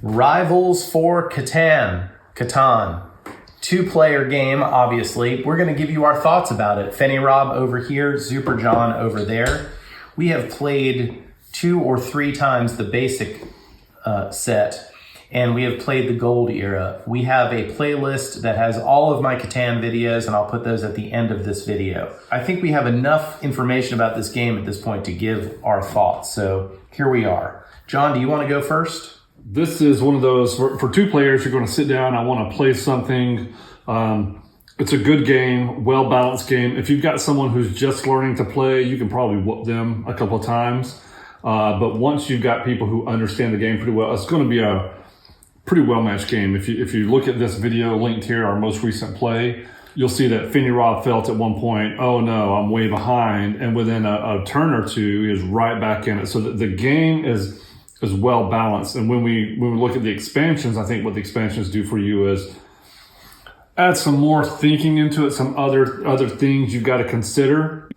Rivals for Catan. 2-player game, obviously. We're going to give you our thoughts about it. Fenny Rob over here, Super John over there. We have played 2 or 3 times the basic set, and we have played the gold era. We have a playlist that has all of my Catan videos, and I'll put those at the end of this video. I think we have enough information about this game at this point to give our thoughts. So here we are. John, do you want to go first? This is one of those, for 2 players, you're going to sit down, I want to play something. It's a good game, well-balanced game. If you've got someone who's just learning to play, you can probably whoop them a couple of times. But once you've got people who understand the game pretty well, it's going to be a pretty well-matched game. If you look at this video linked here, our most recent play, you'll see that Fenny Rob felt at one point, oh no, I'm way behind. And within a turn or 2, he is right back in it. So the game is well balanced. And when we look at the expansions, I think what the expansions do for you is add some more thinking into it, some other things you've got to consider.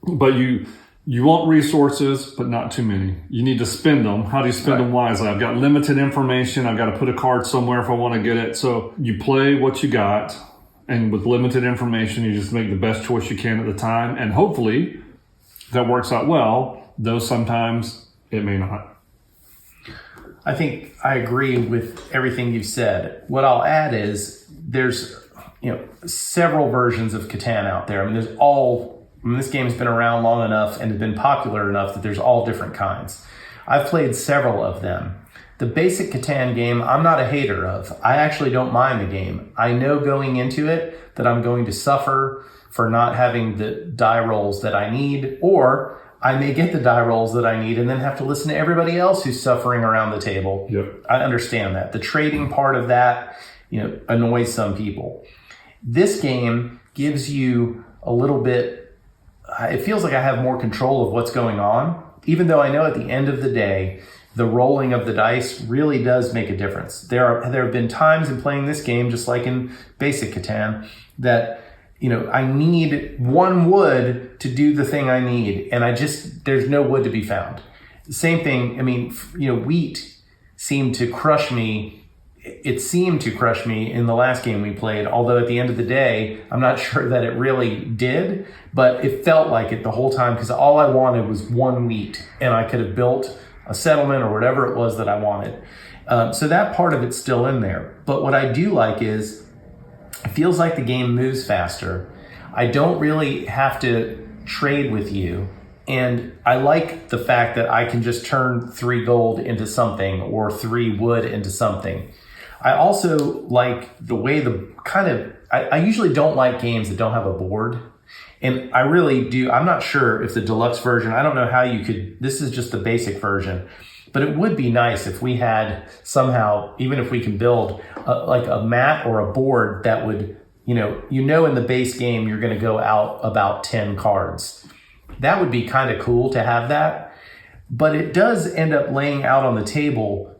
But you want resources, but not too many. You need to spend them. How do you spend them wisely? I've got limited information. I've got to put a card somewhere if I want to get it. So you play what you got, and with limited information, you just make the best choice you can at the time. And hopefully that works out well, though sometimes it may not. I think I agree with everything you've said. What I'll add is there's several versions of Catan out there. This game has been around long enough and has been popular enough that there's all different kinds. I've played several of them. The basic Catan game, I'm not a hater of. I actually don't mind the game. I know going into it that I'm going to suffer for not having the die rolls that I need, or I may get the die rolls that I need and then have to listen to everybody else who's suffering around the table. Yep. I understand that. The trading part of that, annoys some people. This game gives you a little bit, it feels like I have more control of what's going on, even though I know at the end of the day, the rolling of the dice really does make a difference. There have been times in playing this game, just like in basic Catan, that I need 1 wood to do the thing I need, and there's no wood to be found. Same thing, wheat seemed to crush me. It seemed to crush me in the last game we played, although at the end of the day, I'm not sure that it really did, but it felt like it the whole time because all I wanted was 1 wheat, and I could have built a settlement or whatever it was that I wanted. So that part of it's still in there. But what I do like is it feels like the game moves faster. I don't really have to trade with you. And I like the fact that I can just turn 3 gold into something or 3 wood into something. I also like the way I usually don't like games that don't have a board. And I really do. I'm not sure if the deluxe version, I don't know how this is just the basic version. But it would be nice if we had somehow, even if we can build like a mat or a board that would, in the base game, you're going to go out about 10 cards. That would be kind of cool to have that. But it does end up laying out on the table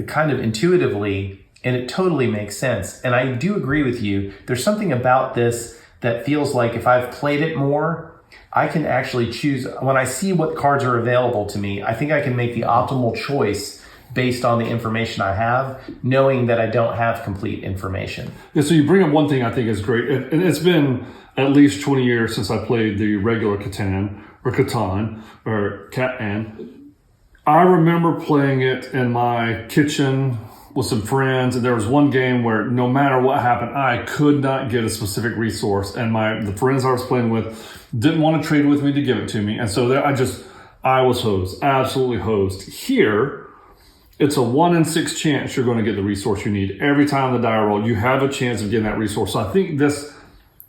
kind of intuitively, and it totally makes sense. And I do agree with you. There's something about this that feels like if I've played it more, I can actually choose. When I see what cards are available to me, I think I can make the optimal choice based on the information I have, knowing that I don't have complete information. Yeah, so you bring up one thing I think is great, and it's been at least 20 years since I played the regular Catan. I remember playing it in my kitchen with some friends, and there was one game where no matter what happened, I could not get a specific resource, and the friends I was playing with didn't want to trade with me to give it to me, and so there I was hosed, absolutely hosed. Here, it's a 1 in 6 chance you're going to get the resource you need. Every time the die roll, you have a chance of getting that resource. So I think this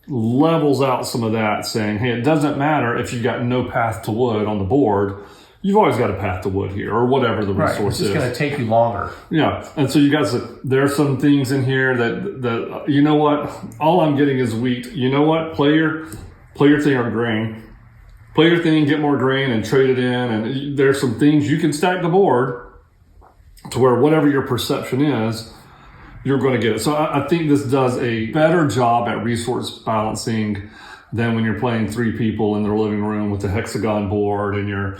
levels out some of that, saying, hey, it doesn't matter if you've got no path to wood on the board. You've always got a path to wood here, or whatever the resource is. It's just going to take you longer. Yeah, and so you guys, there are some things in here that you know what? All I'm getting is wheat. You know what? Play your thing on grain. Play your thing, get more grain, and trade it in. And there's some things you can stack the board to where whatever your perception is, you're going to get it. So I think this does a better job at resource balancing than when you're playing 3 people in their living room with the hexagon board and you're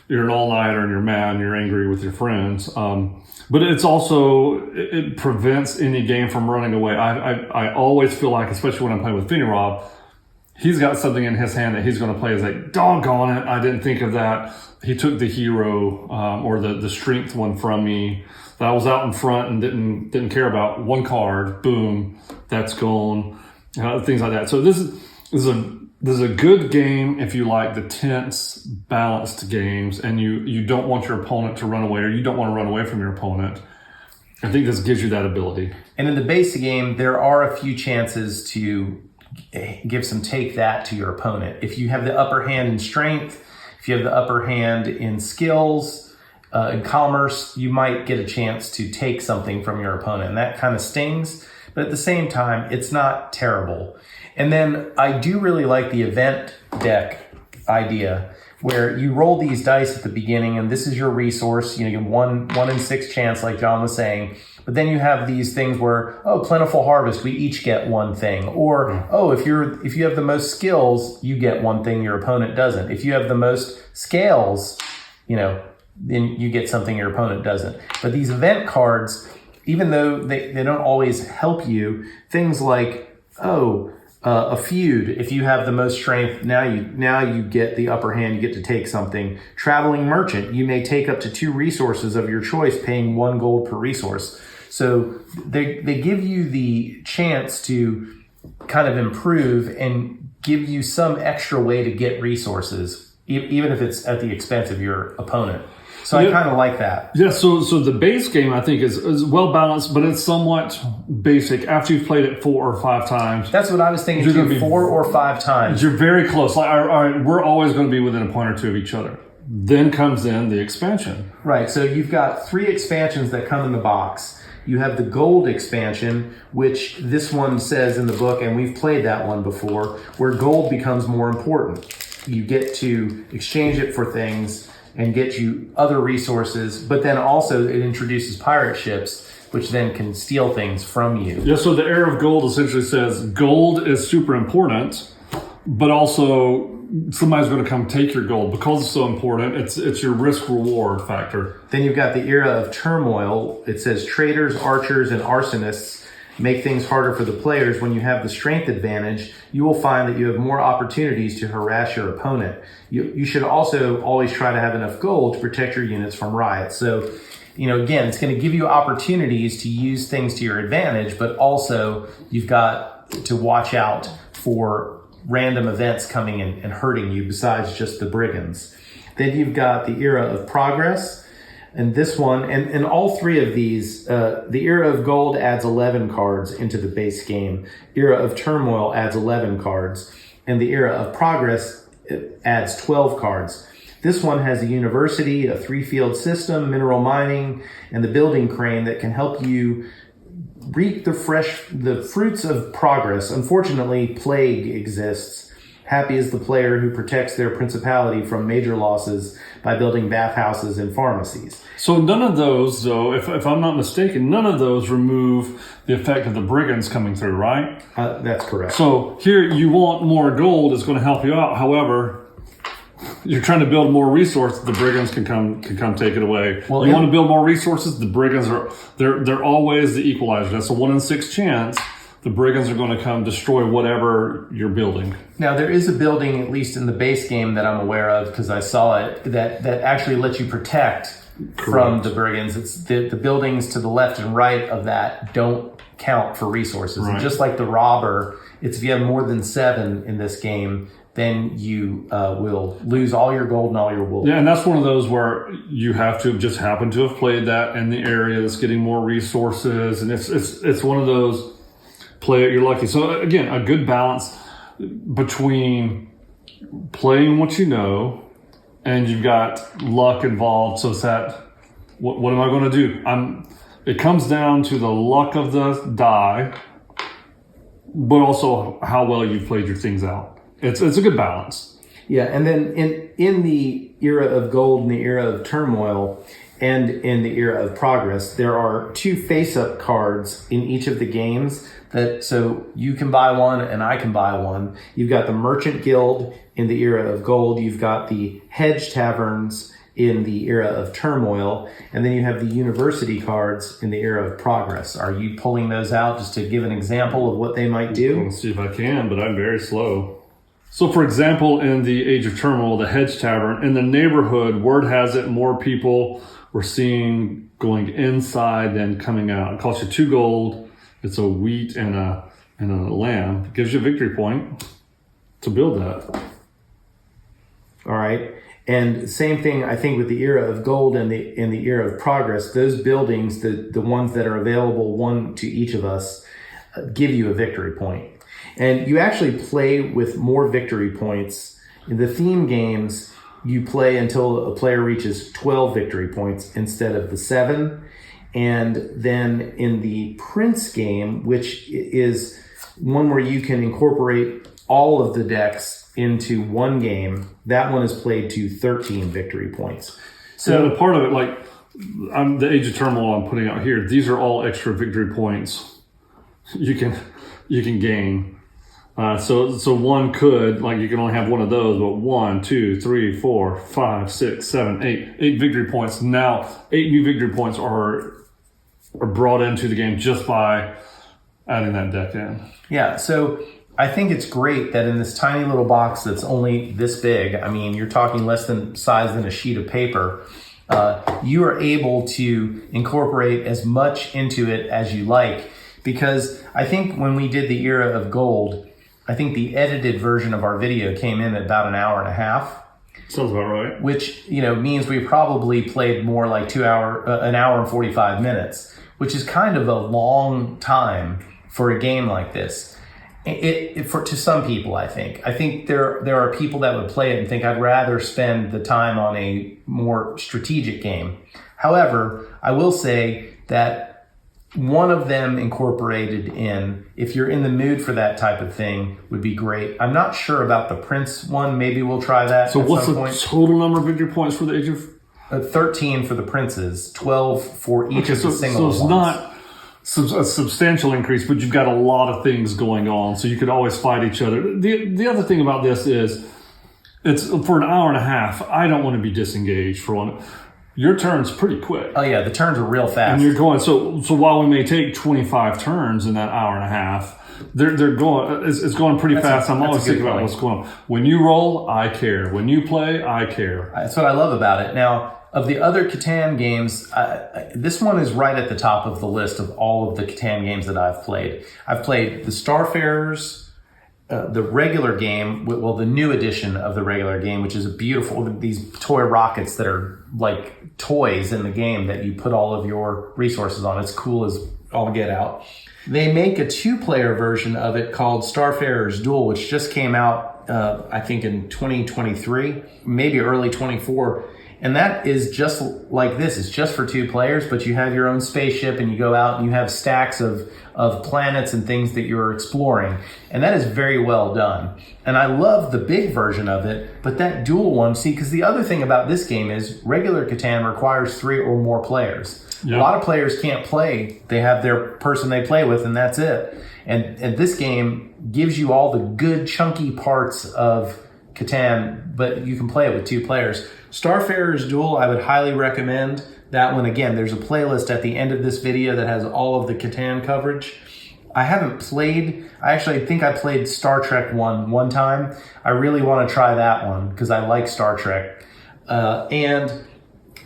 you're an all-nighter and you're mad and you're angry with your friends. But it's also, it prevents any game from running away. I always feel like, especially when I'm playing with Finny Rob, he's got something in his hand that he's going to play. It's like, doggone it, I didn't think of that. He took the hero or the strength one from me that I was out in front and didn't care about. One card, boom, that's gone. Things like that. So this is a good game if you like the tense, balanced games and you don't want your opponent to run away, or you don't want to run away from your opponent. I think this gives you that ability. And in the base game, there are a few chances to give some take that to your opponent. If you have the upper hand in strength, if you have the upper hand in skills, in commerce, you might get a chance to take something from your opponent. And that kind of stings, but at the same time, it's not terrible. And then I do really like the event deck idea, where you roll these dice at the beginning, and this is your resource. You get one in 6 chance, like John was saying. But then you have these things where, plentiful harvest, we each get one thing. Or, if you have the most skills, you get one thing your opponent doesn't. If you have the most scales, then you get something your opponent doesn't. But these event cards, even though they don't always help you, things like, a feud, if you have the most strength, now you get the upper hand, you get to take something. Traveling merchant, you may take up to 2 resources of your choice, paying 1 gold per resource. So they give you the chance to kind of improve and give you some extra way to get resources, even if it's at the expense of your opponent. So I kind of like that. Yeah, so the base game, I think, is well balanced, but it's somewhat basic. After you've played it 4 or 5 times. That's what I was thinking too, 4 or 5 times. You're very close. Like, all right, we're always going to be within a point or 2 of each other. Then comes in the expansion. Right, so you've got 3 expansions that come in the box. You have the gold expansion, which this one says in the book, and we've played that one before, where gold becomes more important. You get to exchange it for things and get you other resources, but then also it introduces pirate ships, which then can steal things from you. Yeah, so the Heir of Gold essentially says gold is super important, but also somebody's going to come take your gold because it's so important. It's your risk reward factor. Then you've got the Era of Turmoil. It says traders, archers, and arsonists make things harder for the players. When you have the strength advantage, you will find that you have more opportunities to harass your opponent. You should also always try to have enough gold to protect your units from riots. So, again, it's going to give you opportunities to use things to your advantage, but also you've got to watch out for random events coming in and hurting you besides just the brigands. Then you've got the Era of Progress. And this one, and all 3 of these, the Era of Gold adds 11 cards into the base game. Era of Turmoil adds 11 cards. And the Era of Progress adds 12 cards. This one has a university, a 3-field system, mineral mining, and the building crane that can help you reap the fruits of progress. Unfortunately, plague exists. Happy is the player who protects their principality from major losses by building bathhouses and pharmacies. So none of those, though, if I'm not mistaken, none of those remove the effect of the brigands coming through, right? That's correct. So here you want more gold is going to help you out. However, you're trying to build more resources, the brigands can come take it away. Well, you want to build more resources, the brigands they're always the equalizer. That's a 1 in 6 chance. The brigands are going to come destroy whatever you're building. Now, there is a building, at least in the base game that I'm aware of, because I saw it, that actually lets you protect from the brigands. It's the buildings to the left and right of that don't count for resources. Right. And just like the robber, it's if you have more than 7 in this game, then you will lose all your gold and all your wool. Yeah, and that's one of those where you have to just happen to have played that in the area that's getting more resources, and it's one of those play it, you're lucky. So again, a good balance between playing what you know and you've got luck involved. So it's that, what am I going to do? It comes down to the luck of the die, but also how well you've played your things out. It's a good balance. Yeah, and then in the Era of Gold and the Era of Turmoil and in the Era of Progress, there are 2 face-up cards in each of the games. So you can buy one and I can buy one. You've got the Merchant Guild in the Era of Gold. You've got the Hedge Taverns in the era of turmoil, and then you have the university cards in the era of progress. Are you pulling those out just to give an example of what they might do? Let's see if I can, but I'm very slow. So for example, in the Age of Turmoil, the Hedge Tavern, in the neighborhood, word has it more people we're seeing going inside than coming out. It costs you 2 gold. It's a wheat and a lamb. It gives you a victory point to build that. All right. And same thing, I think, with the era of gold and in the era of progress, those buildings, the ones that are available, one to each of us, give you a victory point. And you actually play with more victory points. In the theme games, you play until a player reaches 12 victory points instead of the 7. And then in the Prince game, which is one where you can incorporate all of the decks into one game, that one is played to 13 victory points. So yeah, the part of it, like the Age of Turmoil I'm putting out here, these are all extra victory points you can gain. So one could, like, you can only have one of those, but 1, 2, 3, 4, 5, 6, 7, 8 victory points. Now 8 new victory points are brought into the game just by adding that deck in. Yeah, so I think it's great that in this tiny little box that's only this big, I mean, you're talking less than size than a sheet of paper, you are able to incorporate as much into it as you like. Because I think when we did the era of gold, I think the edited version of our video came in at about an hour and a half. Sounds about right. Which, means we probably played more like an hour and 45 minutes, which is kind of a long time for a game like this. To some people, I think there are people that would play it and think I'd rather spend the time on a more strategic game. However, I will say that one of them incorporated in, if you're in the mood for that type of thing, would be great. I'm not sure about the Prince one. Maybe we'll try that. So what's the total number of victory points for the Age of? 13 for the Princes, 12 for each of the single ones. So it's not a substantial increase, but you've got a lot of things going on, so you could always fight each other. The other thing about this is, it's for an hour and a half. I don't want to be disengaged for one. Your turn's pretty quick. Oh yeah, the turns are real fast. And you're going, so while we may take 25 turns in that hour and a half, they're going, it's going pretty fast. I'm always thinking about what's going on. When you roll, I care. When you play, I care. That's what I love about it. Now, of the other Catan games, this one is right at the top of the list of all of the Catan games that I've played. I've played the Starfarers, the regular game, the new edition of the regular game, which is these toy rockets that are like toys in the game that you put all of your resources on. It's cool as all get out. They make a 2-player version of it called Starfarers Duel, which just came out, I think in 2023, maybe early 24. And that is just like this. It's just for 2 players, but you have your own spaceship and you go out and you have stacks of planets and things that you're exploring. And that is very well done. And I love the big version of it, but that dual one, because the other thing about this game is regular Catan requires 3 or more players. Yep. A lot of players can't play. They have their person they play with and that's it. And this game gives you all the good chunky parts of Catan, but you can play it with 2 players. Starfarers Duel, I would highly recommend that one. Again, there's a playlist at the end of this video that has all of the Catan coverage. I haven't played, I think I played Star Trek one time. I really want to try that one because I like Star Trek. And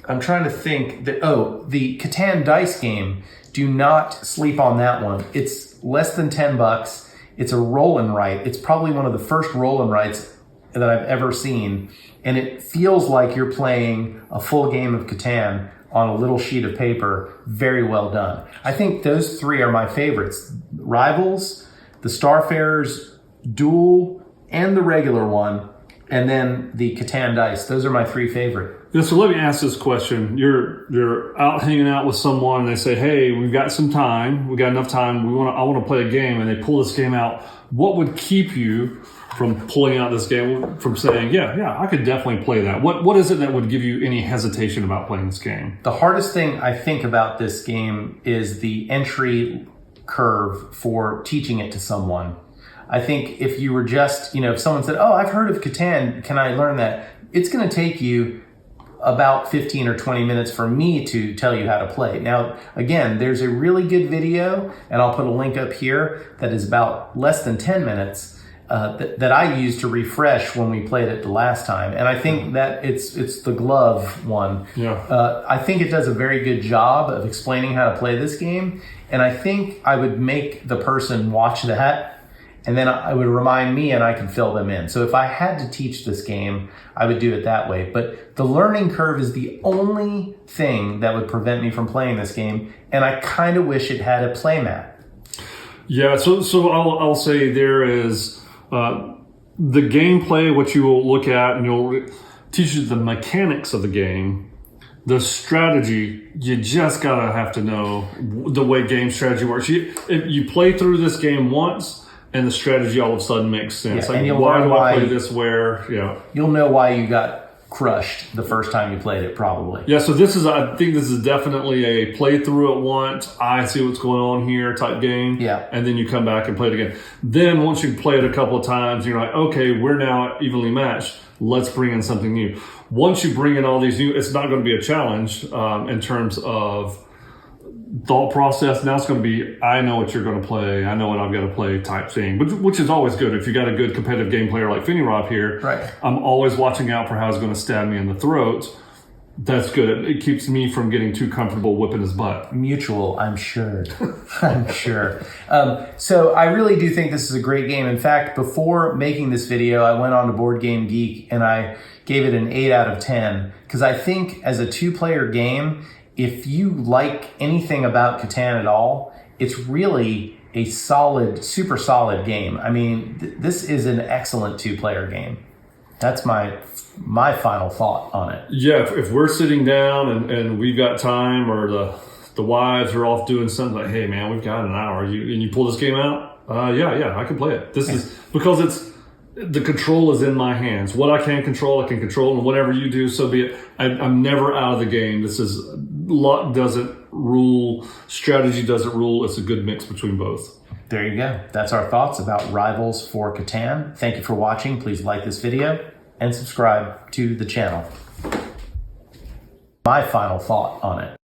I'm trying to think that, the Catan dice game, do not sleep on that one. It's less than $10. It's a roll and write. It's probably one of the first roll and writes that I've ever seen. And it feels like you're playing a full game of Catan on a little sheet of paper. Very well done. I think those 3 are my favorites. Rivals, the Starfarers Duel, and the regular one, and then the Catan dice. Those are my 3 favorite. Yeah, so let me ask this question. You're out hanging out with someone and they say, hey, we've got some time. We got enough time. I want to play a game, and they pull this game out. What would keep you from pulling out this game, from saying, yeah, I could definitely play that? What is it that would give you any hesitation about playing this game? The hardest thing I think about this game is the entry curve for teaching it to someone. I think if you were just, if someone said, I've heard of Catan, can I learn that? It's going to take you about 15 or 20 minutes for me to tell you how to play. Now, again, there's a really good video, and I'll put a link up here that is about less than 10 minutes that I used to refresh when we played it the last time. And I think that it's the glove one. Yeah. I think it does a very good job of explaining how to play this game. And I think I would make the person watch that, and then I would remind me and I could fill them in. So if I had to teach this game, I would do it that way. But the learning curve is the only thing that would prevent me from playing this game. And I kind of wish it had a play mat. Yeah, so I'll say there is the gameplay, what you will look at, and you'll teach you the mechanics of the game. The strategy, you just gotta have to know the way game strategy works. If you play through this game once, and the strategy all of a sudden makes sense. Yeah, like, and you'll why learn do I why play this where? Yeah, you'll know why you got crushed the first time you played it, probably. Yeah, so I think this is definitely a play through it once, I see what's going on here type game. Yeah. And then you come back and play it again. Then once you play it a couple of times, you're like, okay, we're now evenly matched. Let's bring in something new. Once you bring in all these new, it's not going to be a challenge in terms of thought process. Now it's going to be, I know what you're going to play, I know what I've got to play type thing, which is always good. If you got a good competitive game player like Finny Rob here, right. I'm always watching out for how he's going to stab me in the throat. That's good. It keeps me from getting too comfortable whipping his butt. Mutual, I'm sure. I'm sure. So I really do think this is a great game. In fact, before making this video, I went on to Board Game Geek and I gave it an 8 out of 10 because I think as a 2-player game, if you like anything about Catan at all, it's really a solid, super solid game. I mean, this is an excellent 2-player game. That's my final thought on it. Yeah, if we're sitting down and we've got time, or the wives are off doing something, like, hey man, we've got an hour, and you pull this game out, yeah, I can play it. This is because the control is in my hands. What I can control, and whatever you do, so be it. I'm never out of the game. This is luck doesn't rule, strategy doesn't rule. It's a good mix between both. There you go. That's our thoughts about Rivals for Catan. Thank you for watching. Please like this video and subscribe to the channel. My final thought on it.